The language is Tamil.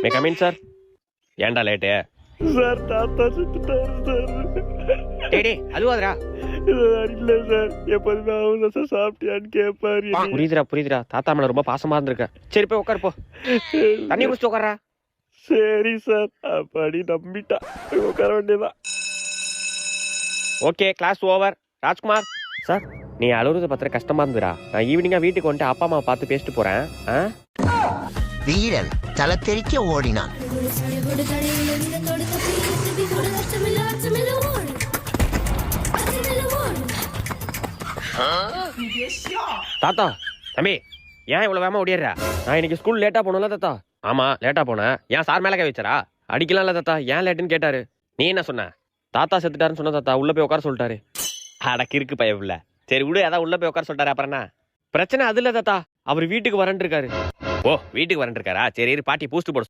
May come in sir. ஏன்டா லேட்டு? சார் தாத்தா செத்துட்டாரு சார். டேய் அழுவாதடா. இல்ல சார், எப்போதுமே அவங்க சார் சாப்பிட்டியான்னு கேட்பாரு. புரியுதுடா. தாத்தா மேல ரொம்ப பாசமா இருந்திருக்க. சரி போய் உட்காரு போ. தண்ணி குடிச்சு உட்காரா. சரி சார், அப்படி நம்பிட்டா உட்கார வேண்டியதான். Okay, class over. Rajkumar sir, நீ அழுகுறத பத்திர கஷ்டமா இருந்துடா. நான் ஈவினிங்கா வீட்டுக்கு வந்துட்டு அப்பா அம்மாவை பார்த்து பேசிட்டு போறேன். வீரன் தலை தெறிக்க ஓடினான். தாத்தா தம்பி, ஏன் இவ்வளவு வேகமா ஓடிடுற? நான் இன்னைக்கு ஸ்கூல் லேட்டா போனல தாத்தா. ஆமா லேட்டா போனேன். ஏன் சார் மேல கை வச்சாரா? அடிக்கலாம்ல தாத்தா, ஏன் லேட்டுன்னு கேட்டாரு. நீ என்ன சொன்ன? தாத்தா செத்துட்டாருன்னு சொன்ன தாத்தா. உள்ள போய் உட்கார சொல்லிட்டாரு. அடக்கு இருக்கு பயவில்ல. சரி விடு, அதான் உள்ள போய் உட்கார சொல்லிட்டாரு. அப்புறம் என்ன பிரச்சனை? அது இல்ல தாத்தா, அவர் வீட்டுக்கு வரேன் இருக்காரு. ஓ, வீட்டுக்கு வரேன் இருக்காரா? சரி பாட்டி பூஸ்ட் போட